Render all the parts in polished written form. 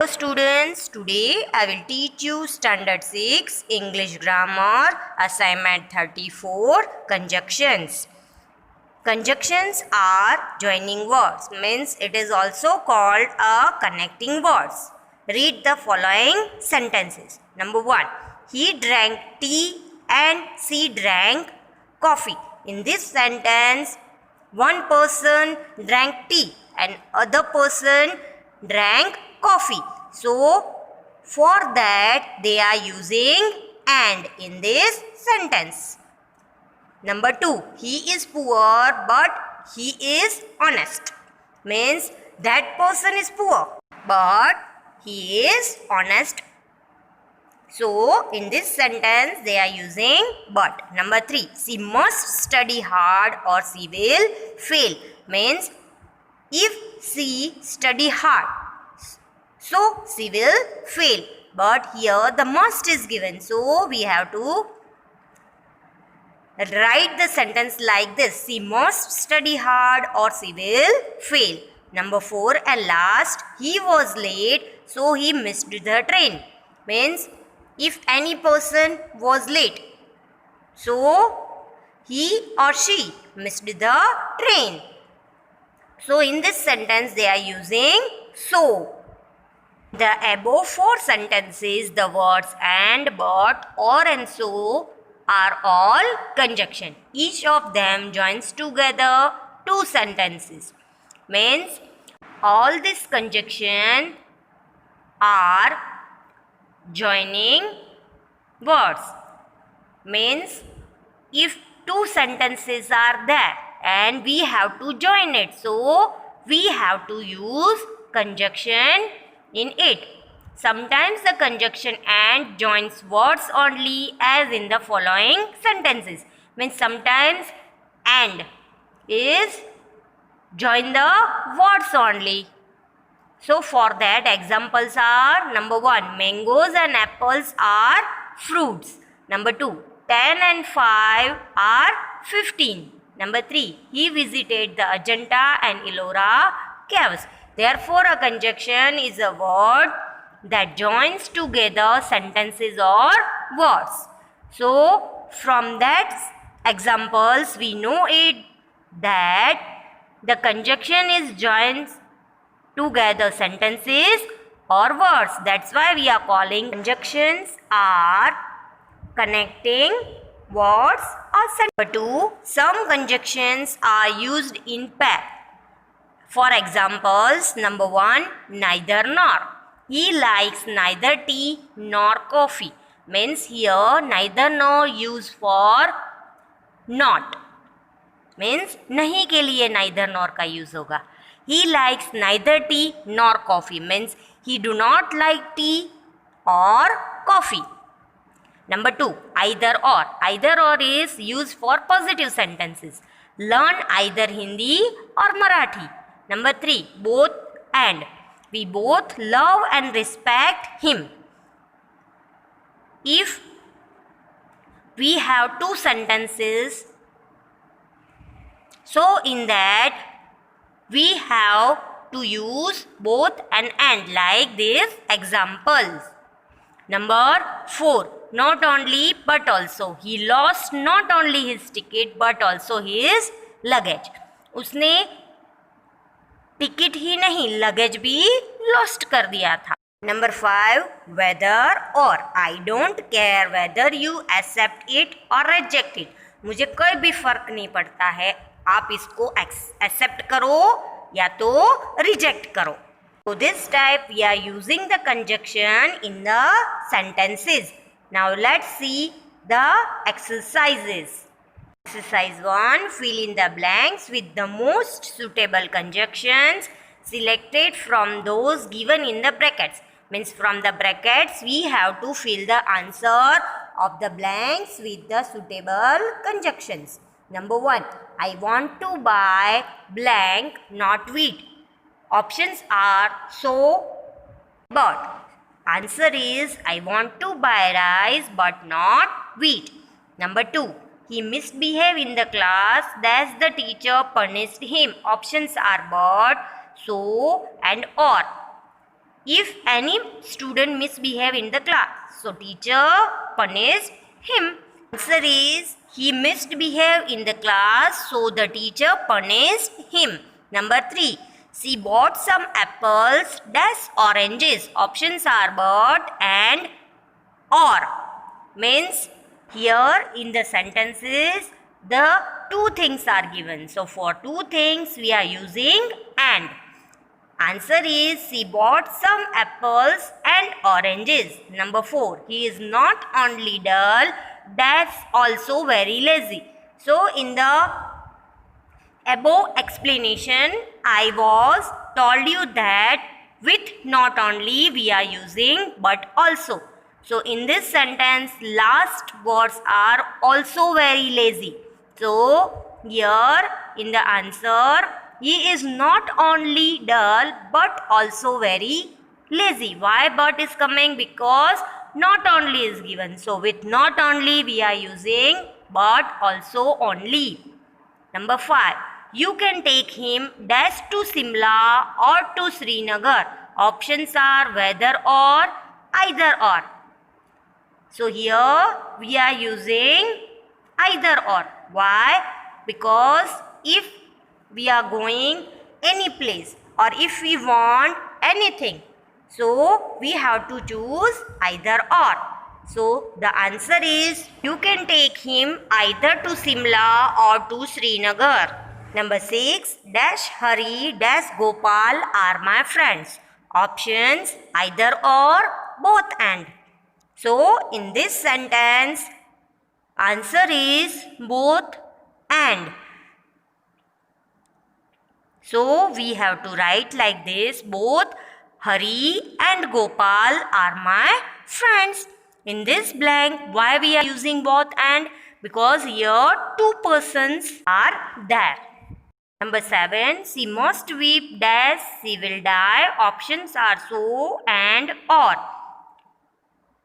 Hello students, today I will teach you Standard 6 English Grammar Assignment 34 Conjunctions. Conjunctions are joining words, means it is also called a connecting words. Read the following sentences. Number 1. He drank tea and she drank coffee. In this sentence, one person drank tea and other person drank coffee. So, for that they are using and in this sentence. Number 2. He is poor but he is honest. Means that person is poor but he is honest. So, in this sentence they are using but. Number 3. She must study hard or she will fail. Means if she study hard, so she will fail. But here the must is given. So, we have to write the sentence like this. She must study hard or she will fail. Number 4 and last. He was late so he missed the train. Means if any person was late, so he or she missed the train. So in this sentence they are using so. The above 4 sentences, the words and, but, or and so are all conjunction. Each of them joins together 2 sentences. Means all this conjunction are joining words. Means if 2 sentences are there and we have to join it, so we have to use conjunction in it. Sometimes the conjunction and joins words only, as in the following sentences. Means sometimes and is join the words only. So for that examples are: number 1, mangoes and apples are fruits. Number 2, 10 and 5 are 15. Number 3, he visited the Ajanta and Ellora caves. Therefore, a conjunction is a word that joins together sentences or words. So, from that examples, we know it that the conjunction is joins together sentences or words. That's why we are calling conjunctions are connecting words or sentences. Number 2, some conjunctions are used in pair. For examples, number 1, neither nor. He likes neither tea nor coffee. Means here neither nor used for not. Means नहीं के लिए neither nor का use होगा. He likes neither tea nor coffee. Means he do not like tea or coffee. Number 2, either or. Either or is used for positive sentences. Learn either Hindi or Marathi. Number 3, both and. We both love and respect him. If we have 2 sentences, so in that we have to use both and like this examples. Number 4, not only but also. He lost not only his ticket but also his luggage. उसने ticket ही नहीं luggage भी lost कर दिया था. Number 5, whether or. I don't care whether you accept it or reject it. मुझे कोई भी फर्क नहीं पड़ता है आप इसको एक्सेप्ट करो या तो रिजेक्ट करो. So this type we are using the conjunction in the sentences. Now let's see the exercises. Exercise 1. Fill in the blanks with the most suitable conjunctions selected from those given in the brackets. Means from the brackets we have to fill the answer of the blanks with the suitable conjunctions. Number 1. I want to buy blank, not wheat. Options are so, but. Answer is I want to buy rice but not wheat. Number 2. He misbehaved in the class, thus the teacher punished him. Options are but, so and or. if any student misbehave in the class, so teacher punished him. Answer is he misbehaved in the class, so the teacher punished him. Number 3. She bought some apples dash oranges. Options are but and or. Means here in the sentences the two things are given. So for two things we are using and. Answer is she bought some apples and oranges. Number 4. He is not only dull, that's also very lazy. So in the above explanation, I was told you that with not only we are using but also. So in this sentence, last words are also very lazy. So here in the answer, he is not only dull but also very lazy. Why but is coming? Because not only is given. So with not only we are using but also only. Number 5. You can take him dash to Simla or to Srinagar. Options are whether or, either or. So here we are using either or. Why? Because if we are going any place or if we want anything, so we have to choose either or. So the answer is you can take him either to Simla or to Srinagar. Number 6. Dash Hari dash Gopal are my friends. Options either or, both and. So in this sentence, answer is both and. So we have to write like this: both Hari and Gopal are my friends. In this blank, why we are using both and? Because here two persons are there. Number 7. She must weep dash she will die. Options are so and or.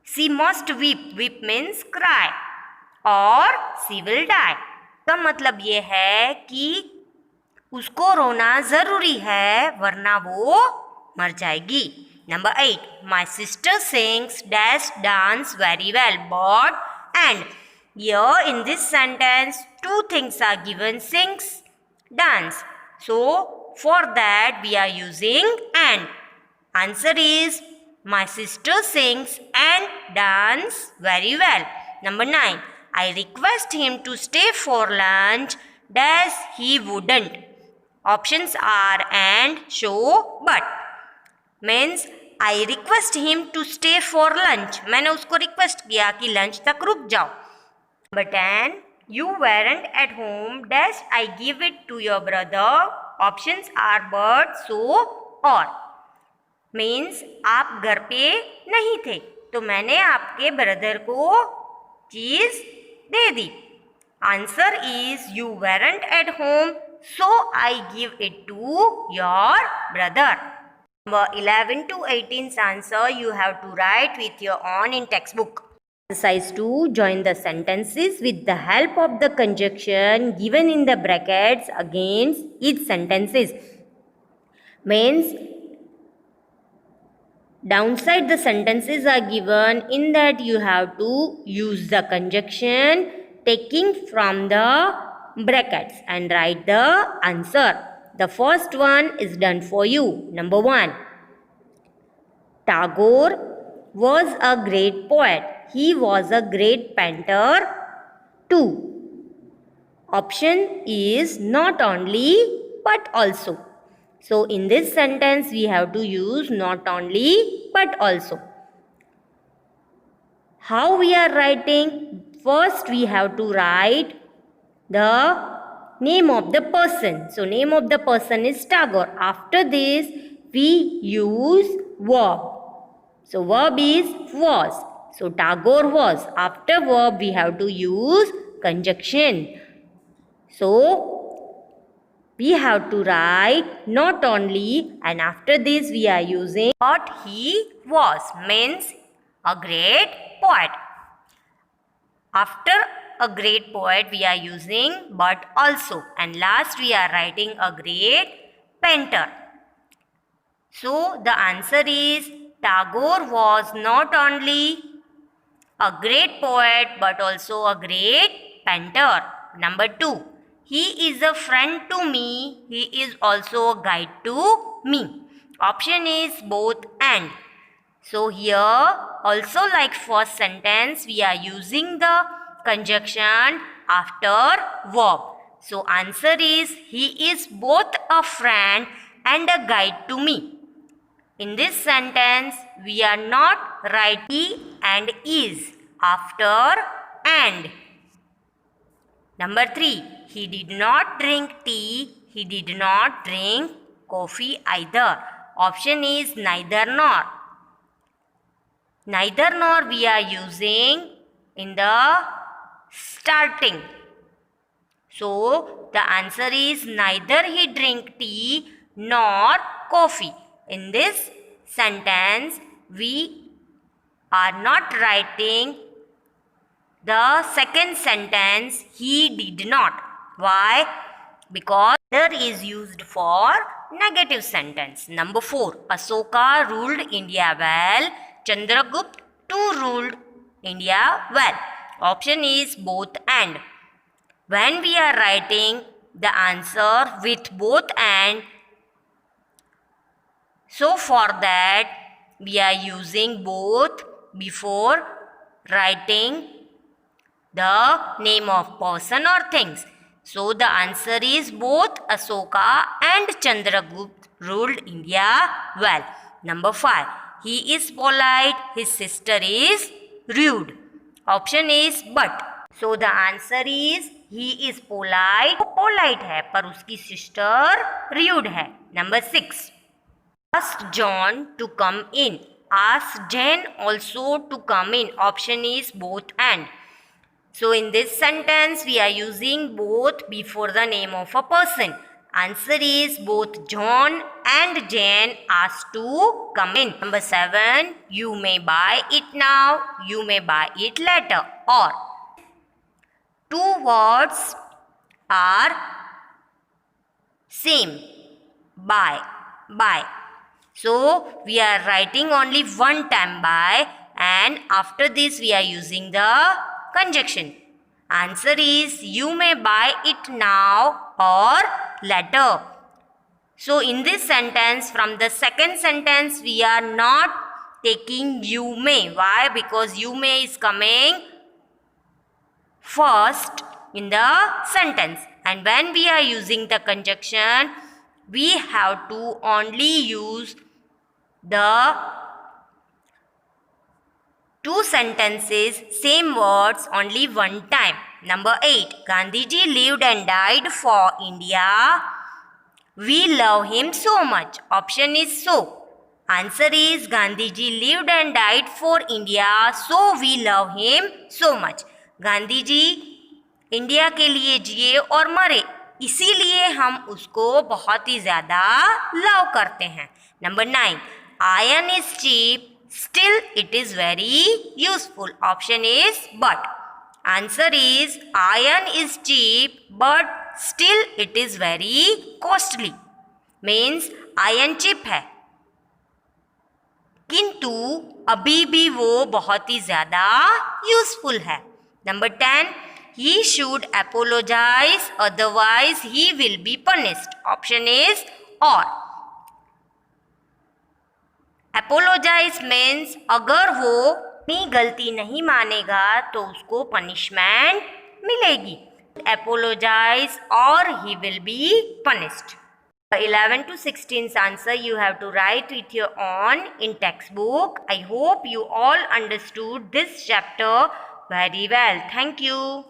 She must weep. Weep means cry. और she will die. का मतलब ये है कि उसको रोना जरूरी है वरना वो मर जाएगी. Number 8. My sister sings dash dance very well but and. Here in this sentence two things are given: sings, dance. So for that we are using and. Answer is my sister sings and dance very well. Number 9. I request him to stay for lunch dash he wouldn't. Options are and, show, but. Means I request him to stay for lunch. मैंने उसको request किया कि lunch तक रुक जाओ. But and you weren't at home dash I give it to your brother. Options are but, so or. Means आप घर पे नहीं थे तो मैंने आपके ब्रदर को चीज दे दी. Answer is you weren't at home, so I give it to your brother. Number 11 to 18's answer you have to write with your own in textbook. Exercise 2. Join the sentences with the help of the conjunction given in the brackets against each sentences. Means downside the sentences are given in that you have to use the conjunction taking from the brackets and write the answer. The first one is done for you. Number 1. Tagore was a great poet. He was a great painter too. Option is not only but also. So in this sentence we have to use not only but also. How we are writing? First we have to write the name of the person. So name of the person is Tagore. After this we use verb. So verb is was. So Tagore was. After verb we have to use conjunction. So we have to write not only and after this we are using but he was. Means a great poet. After a great poet we are using but also, and last we are writing a great painter. So the answer is Tagore was not only a great poet but also a great painter. Number 2. He is a friend to me. He is also a guide to me. Option is both and. So here also like first sentence we are using the conjunction after verb. So answer is he is both a friend and a guide to me. In this sentence, we are not writing he and is after and. Number 3. He did not drink tea. He did not drink coffee either. Option is neither nor. Neither nor we are using in the starting. So, the answer is neither he drink tea nor coffee. In this sentence, we are not writing the second sentence, he did not. Why? Because neither is used for negative sentence. Number 4. Asoka ruled India well. Chandragupta too ruled India well. Option is both and. When we are writing the answer with both and, so for that we are using both before writing the name of person or things. So the answer is both Asoka and Chandragupta ruled India well. Number 5. He is polite, his sister is rude. Option is but. So the answer is he is polite. वो polite है पर उसकी sister rude है. Number 6. Ask John to come in. Ask Jane also to come in. Option is both and. So in this sentence we are using both before the name of a person. Answer is both John and Jane asked to come in. Number 7. You may buy it now. You may buy it later. Or two words are same. Buy. Buy. So we are writing only one time buy and after this we are using the conjunction. Answer is you may buy it now or later. So in this sentence, from the second sentence we are not taking you may. Why? Because you may is coming first in the sentence, and when we are using the conjunction we have to only use the two sentences, same words only one time. Number 8. Gandhiji lived and died for India. We love him so much. Option is so. Answer is Gandhiji lived and died for India, so we love him so much. Gandhi ji India के लिए जिए और मरे, इसीलिए हम उसको बहुत ही ज़्यादा लव करते हैं. Number 9. Iron is cheap, still it is very useful. Option is but. Answer is iron is cheap but still it is very costly. Means iron chip है किंतु अभी भी वो बहुत ही ज़्यादा यूजफुल है. Number 10. He should apologize, otherwise he will be punished. Option is or. Apologize means अगर वो अपनी गलती नहीं मानेगा तो उसको punishment मिलेगी. Apologize or he will be punished. 11 to 16's answer you have to write with your own in textbook. I hope you all understood this chapter very well. Thank you.